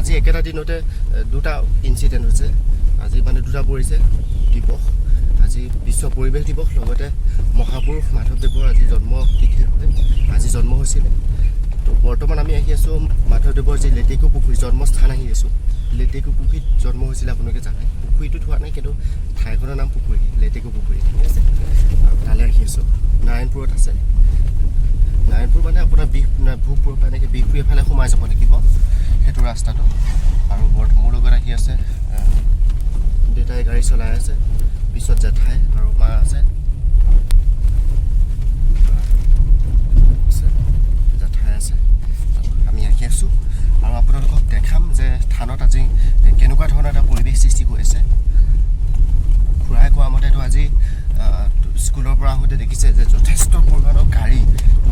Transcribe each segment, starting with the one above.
আজি একেটা দিনতে দুটা ইনচিডেণ্ট হৈছে আজি মানে দুটা পৰিছে দিৱস আজি বিশ্ব পৰিৱেশ দিৱস লগতে মহাপুৰুষ মাধৱদেৱৰ আজি জন্ম তিথি হয় আজি জন্ম হৈছিলে তো বৰ্তমান আমি আহি আছোঁ মাধৱদেৱৰ যি লেটেকু পুখুৰী জন্মস্থান আহি আছোঁ লেটেকু পুখুৰীত জন্ম হৈছিলে আপোনালোকে জানে পুখুৰীটোত হোৱা নাই কিন্তু ঠাইখনৰ নাম পুখুৰী লেটেকু পুখুৰী ঠিক আছে আৰু তালৈ আহি আছোঁ নাৰায়ণপুৰত আছে নাৰায়ণপুৰ মানে আপোনাৰ ভোগপুৰৰ পৰা এনেকৈ বিহপুৰী এফালে সোমাই যাব লাগিব সেইটো ৰাস্তাটো আৰু মোৰ লগত আহি আছে দেউতাই গাড়ী চলাই আছে পিছত জেঠাই আৰু মা আছে জেঠাই আছে আমি আহি আছোঁ আৰু আপোনালোকক দেখাম যে থানত আজি কেনেকুৱা ধৰণৰ এটা পৰিৱেশ সৃষ্টি হৈ আছে খুৰাই কোৱা মতেতো আজি স্কুলৰ পৰা আহোঁতে দেখিছে যে যথেষ্ট পৰিমাণৰ গাড়ী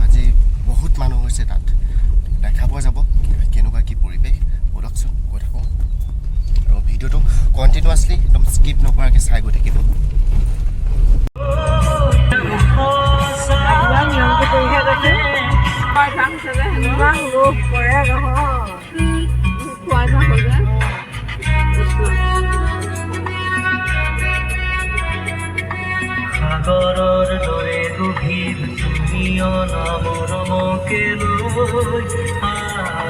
আজি বহুত মানুহ হৈছে তাত দেখা পোৱা যাব কেনেকুৱা কি পৰিৱেশ ব'লকচোন গৈ থাকোঁ আৰু ভিডিঅ'টো কণ্টিনিউৱাছলি একদম স্কিপ নকৰাকৈ চাই গৈ থাকিব সাগৰৰ দৰে গভীৰ তুমি অনামৰমকে লৈ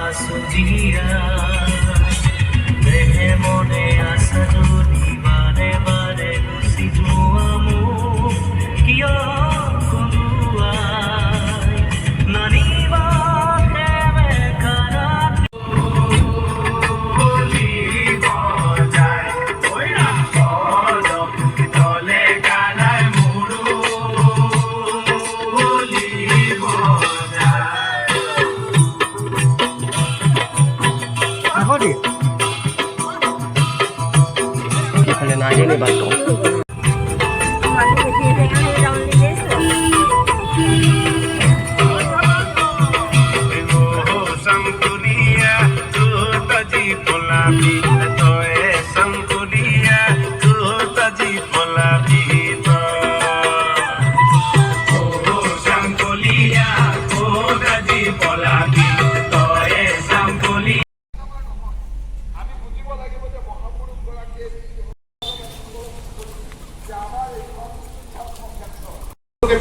আছো জীয়াই দেহে মনে আছা যদি বাৰে বাৰে গুচি যোৱা মোক কিয় কলোৱাই নানিবা ini batu.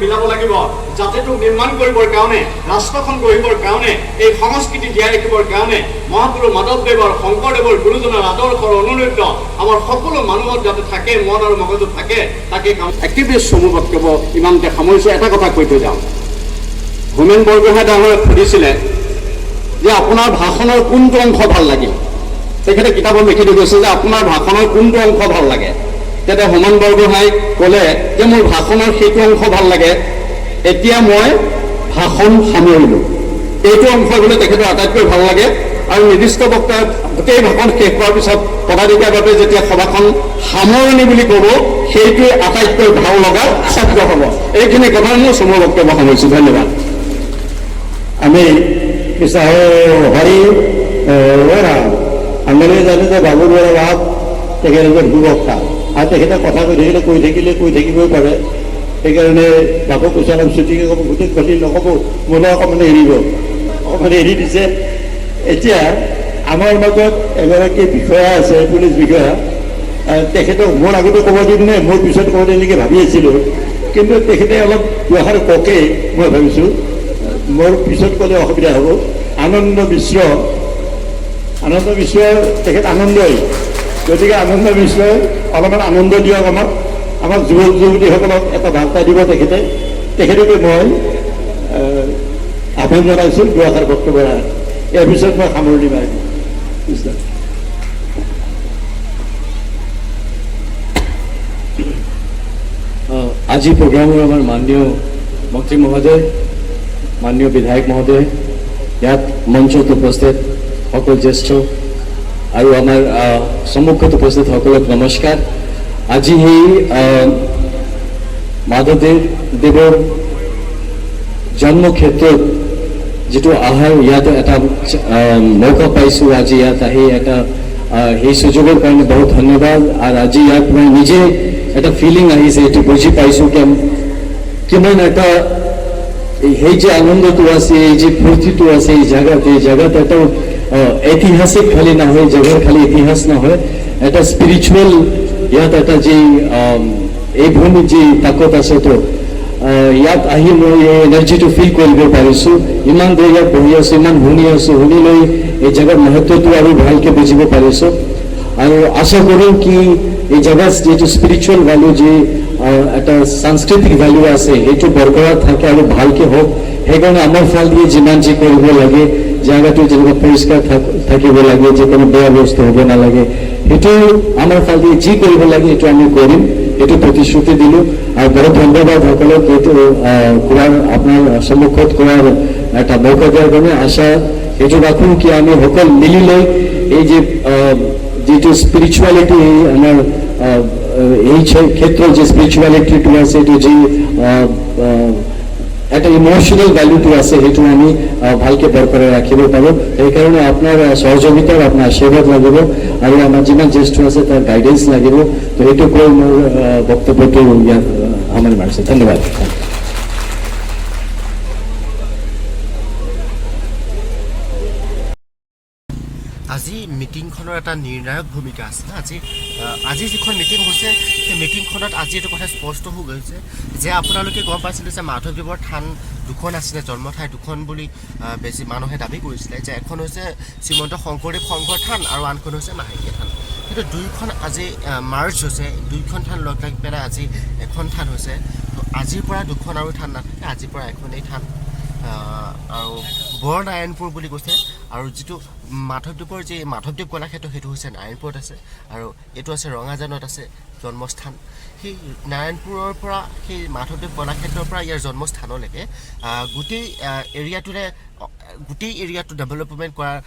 মিলাব লাগিব জাতিটোক নিৰ্মাণ কৰিবৰ কাৰণে ৰাষ্ট্ৰখন গঢ়িবৰ কাৰণে এই সংস্কৃতি জীয়াই ৰাখিবৰ কাৰণে মহাপুৰুষ মাধৱদেৱৰ শংকৰদেৱৰ গুৰুজনাৰ আদৰ্শৰ অনুনৈত আমাৰ সকলো মানুহত যাতে থাকে মন আৰু মগজু থাকে তাকে একেবাৰে চমু বক্তব্য ইমানতে সামৰিছোঁ এটা কথা কৈ থৈ যাওঁ হোমেন বৰগোহাঁই ডাঙৰে সুধিছিলে যে আপোনাৰ ভাষণৰ কোনটো অংশ ভাল লাগিল তেখেতে কিতাপত লিখি দি গৈছে যে আপোনাৰ ভাষণৰ কোনটো অংশ ভাল লাগে তেতিয়া হোমেন বৰগোহাঁই ক'লে যে মোৰ ভাষণৰ সেইটো অংশ ভাল লাগে এতিয়া মই ভাষণ সামৰিলোঁ এইটো অংশ বোলে তেখেতৰ আটাইতকৈ ভাল লাগে আৰু নিৰ্দিষ্ট বক্তাই গোটেই ভাষণ শেষ হোৱাৰ পিছত পদাধিকাৰভাৱে যেতিয়া সভাখন সামৰণি বুলি ক'ব সেইটোৱে আটাইতকৈ ভাল লগা শব্দ হ'ব এইখিনি কথা মই চমু বক্তব্য সামৰিছোঁ ধন্যবাদ আমি হৰি আমি জানো যে বাবু বৰা বাপ তেখেতৰ সুবক্তা আৰু তেখেতে কথা কৈ থাকিবই পাৰে সেইকাৰণে বাবু কৈছে অলপ ছুটিকৈ ক'ব গোটেই গতি নক'ব মোলৈ অকণমান এৰি দিছে এতিয়া আমাৰ মাজত এগৰাকী বিষয়া আছে পুলিচ বিষয়া তেখেতক মোৰ আগতে ক'ব দিম নে মোৰ পিছত ক'ব দিম নেকি ভাবি আছিলোঁ কিন্তু তেখেতে অলপ দুআষাৰ কওকেই মই ভাবিছোঁ মোৰ পিছত ক'লে অসুবিধা হ'ব আনন্দ মিশ্ৰ তেখেত আনন্দই গতিকে আনন্দ মিশ্ৰই অলপমান আনন্দ দিয়ক আমাক যুৱক যুৱতীসকলক এটা বাৰ্তা দিব তেখেতকে মই আহ্বান জনাইছোঁ দুআষাৰ বক্তব্য ইয়াৰ পিছত মই সামৰণি মাৰিম আজি প্ৰগ্ৰামৰ আমাৰ মাননীয় মন্ত্ৰী মহোদয় মাননীয় বিধায়ক মহোদয় ইয়াত মঞ্চত উপস্থিত সকল জ্যেষ্ঠ আৰু আমাৰ সন্মুখত উপস্থিত সকলক নমস্কাৰ আজি এই মাধৱদেৱৰ জন্মক্ষেত্ৰত যিটো আহাৰ ইয়াত এটা মৌকা পাইছোঁ আজি ইয়াত আহি এটা সেই সুযোগৰ কাৰণে বহুত ধন্যবাদ আৰু আজি ইয়াত মই নিজে এটা ফিলিং আহিছে এইটো বুজি পাইছোঁ কিমান এটা সেই যে আনন্দটো আছে এই যে ফূৰ্তিটো আছে এই জাগাত এটা ঐতিহাসিক খালি নহয়, জেগাৰ খালি ইতিহাস নহয়, এটা স্পিৰিচুৱেল ইয়াত এটা যি এই ভূমিত যি তাকত আছে, তো ইয়াত আহি মই এই এনাৰ্জিটো ফিল কৰিব পাৰিছোঁ। ইমান দেৰি ইয়াত বহি আছোঁ, ইমান শুনি আছোঁ, শুনি লৈ এই জেগাৰ মহত্বটো আৰু ভালকৈ বুজিব পাৰিছোঁ। আৰু আশা কৰোঁ কি এই জেগাত যিটো স্পিৰিচুৱেল ভেলু, যি এটা সাংস্কৃতিক ভেলু আছে, সেইটো বৰকৰাৰ থাকে আৰু ভালকৈ হওক। সেইকাৰণে আমাৰ ফাল দিয়ে যিমান যি কৰিব লাগে, জেগাটো যেনেকুৱা পৰিষ্কাৰ থাকিব লাগে, যিকোনো বেয়া বস্তু হ'ব নালাগে, সেইটো আমাৰ ফাল দিয়ে যি কৰিব লাগে সেইটো আমি কৰিম, সেইটো প্ৰতিশ্ৰুতি দিলোঁ। আৰু বহুত ধন্যবাদ সকলক এইটো কোৱাৰ, আপোনাৰ সন্মুখত কোৱাৰ এটা মৌকা দিয়াৰ কাৰণে। আশা সেইটো ৰাখোঁ কি আমি সকল মিলি লৈ এই যে যিটো স্পিৰিচুৱেলিটি, আমাৰ এই ক্ষেত্ৰত যে স্পিৰিচুৱেলিটিটো আছে, এইটো যি এটা ইমোশ্যনেল ভেলুটো আছে, সেইটো আমি ভালকৈ বৰকৰাই ৰাখিব পাৰোঁ। সেইকাৰণে আপোনাৰ সহযোগিতা, আপোনাৰ আশীৰ্বাদ লাগিব আৰু আমাৰ যিমান জ্যেষ্ঠ আছে তাৰ গাইডেন্স লাগিব। তো সেইটো কৈ মোৰ বক্তব্যটো ইয়াত সামৰণি মাৰিছোঁ। ধন্যবাদ। আজি মিটিংখনৰ এটা নিৰ্ণায়ক ভূমিকা আছে। আজি যিখন মিটিং হৈছে, সেই মিটিংখনত আজি এইটো কথা স্পষ্ট হৈ গৈছে যে আপোনালোকে গম পাইছিলে যে মাধৱদেৱৰ থান দুখন আছিলে, জন্মঠাই দুখন বুলি বেছি মানুহে দাবী কৰিছিলে, যে এখন হৈছে শ্ৰীমন্ত শংকৰদেৱ সংঘৰ থান আৰু আনখন হৈছে মাহেকীয়া থান। কিন্তু দুয়োখন আজি মাৰ্জ হৈছে, দুয়োখন থান লগ লাগি পেলাই আজি এখন থান হৈছে। আজিৰ পৰা দুখন আৰু থান নাথাকে, আজিৰ পৰা এখনেই থান। আৰু বৰনাৰায়ণপুৰ বুলি কৈছে। আৰু যিটো মাধৱদেৱৰ যি মাধৱদেৱ কলাক্ষেত্ৰ, সেইটো হৈছে নাৰায়ণপুৰত আছে, আৰু এইটো আছে ৰঙাজানত আছে জন্মস্থান। সেই নাৰায়ণপুৰৰ পৰা, সেই মাধৱদেৱ কলাক্ষেত্ৰৰ পৰা ইয়াৰ জন্মস্থানলৈকে গোটেই এৰিয়াটো ডেভেলপমেণ্ট কৰাৰ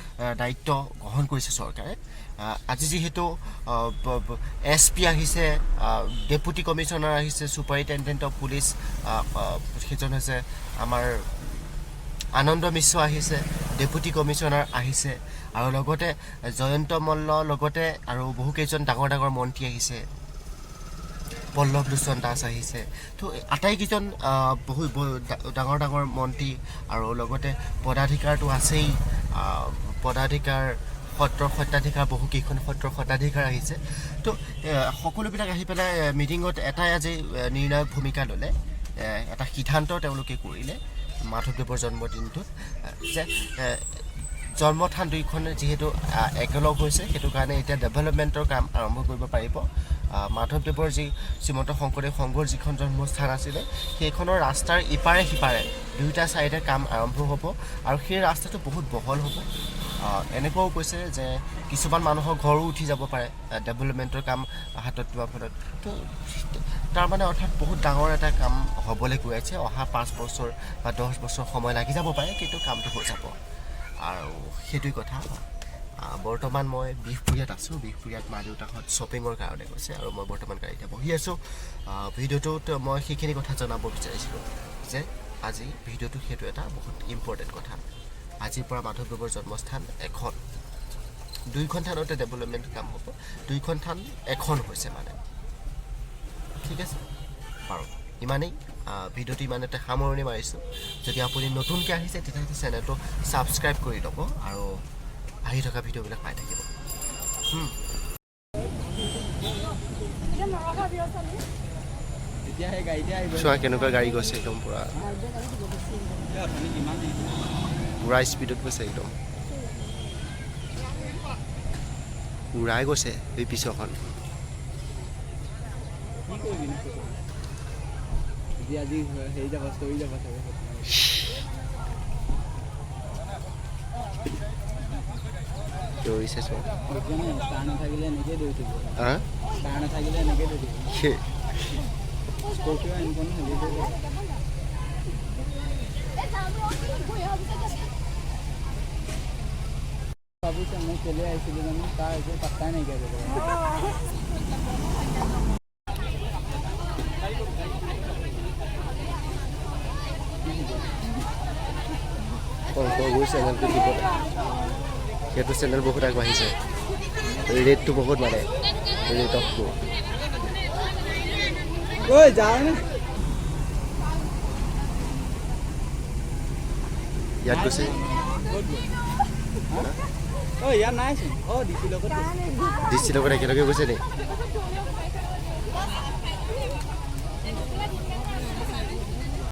দায়িত্ব গ্ৰহণ কৰিছে চৰকাৰে। আজি যিহেতু SP আহিছে, ডেপুটি কমিশ্যনাৰ আহিছে, ছুপাৰিণ্টেণ্ডেণ্ট অফ পুলিচ সেইজন হৈছে আমাৰ আনন্দ মিশ্ৰ আহিছে, ডেপুটি কমিশ্যনাৰ আহিছে, আৰু লগতে জয়ন্ত মল্ল, লগতে আৰু বহুকেইজন ডাঙৰ ডাঙৰ মন্ত্ৰী আহিছে, পল্লৱ লোচন দাস আহিছে। তো আটাইকেইজন বহু ডাঙৰ ডাঙৰ মন্ত্ৰী, আৰু লগতে পদাধিকাৰটো আছেই, পদাধিকাৰ সত্ৰৰ সত্ৰাধিকাৰ, বহুকেইখন সত্ৰৰ সত্ৰাধিকাৰ আহিছে। তো সকলোবিলাক আহি পেলাই মিটিঙত এটাই আজি নিৰ্ণায়ক ভূমিকা ল'লে, এটা সিদ্ধান্ত তেওঁলোকে কৰিলে মাধৱদেৱৰ জন্মদিনটোত, যে জন্মস্থান দুইখন যিহেতু একেলগ হৈছে, সেইটো কাৰণে এতিয়া ডেভেলপমেণ্টৰ কাম আৰম্ভ কৰিব পাৰিব। মাধৱদেৱৰ যি শ্ৰীমন্ত শংকৰদেৱ সংঘৰ যিখন জন্মস্থান আছিলে, সেইখনৰ ৰাস্তাৰ ইপাৰে সিপাৰে দুয়োটা ছাইডে কাম আৰম্ভ হ'ব, আৰু সেই ৰাস্তাটো বহুত বহল হ'ব। এনেকুৱাও কৈছে যে কিছুমান মানুহৰ ঘৰো উঠি যাব পাৰে ডেভেলপমেণ্টৰ কাম হাতত লোৱাৰ ফলত। তো তাৰমানে অৰ্থাৎ বহুত ডাঙৰ এটা কাম হ'বলৈ গৈ আছে। অহা 5 বছৰ বা 10 বছৰ সময় লাগি যাব পাৰে, কিন্তু কামটো হৈ যাব। আৰু সেইটোৱে কথা। বৰ্তমান মই বিহপুৰীয়াত আছোঁ। বিহপুৰীয়াত মা দেউতাহঁত শ্বপিঙৰ কাৰণে গৈছে, আৰু মই বৰ্তমান গাড়ীতে বহি আছোঁ। ভিডিঅ'টোত মই সেইখিনি কথা জনাব বিচাৰিছিলোঁ যে আজি ভিডিঅ'টো সেইটো এটা বহুত ইম্পৰ্টেণ্ট কথা। আজিৰ পৰা মাধৱদেৱৰ জন্মস্থান এখন, দুইখন থানতে ডেভেলপমেণ্ট কাম হ'ব। দুইখন থান এখন হৈছে মানে, ঠিক আছে বাৰু। ইমানেই ভিডিঅ'টো ইমানতে সামৰণি মাৰিছোঁ। যদি আপুনি নতুনকৈ আহিছে তেতিয়াহ'লে চেনেলটো ছাবস্ক্ৰাইব কৰি ল'ব, আৰু আহি থকা ভিডিঅ'বিলাক পাই থাকিব। চোৱা কেনেকুৱা গাড়ী গৈছে, একদম পুৰা স্পীডত গৈছে, একদম উৰাই গৈছে এই পিছৰখন। দৌৰিছে চোৱা, মই কেলে আহিছিলোঁ জানো, তাৰ একো পাত্তাই নাইকিয়া কৰিব। শংকৰগুৰু চেনেলটো দিব, সেইটো চেনেল বহুত আগবাঢ়িছে, ৰেটটো বহুত মানে, ৰেট অফ গ্ৰ'। ইয়াত গৈছে অ' ইয়াত নাইচোন। অ' ডিচিৰ লগত গৈছে। ডিচিৰ লগত একেলগে গৈছে নি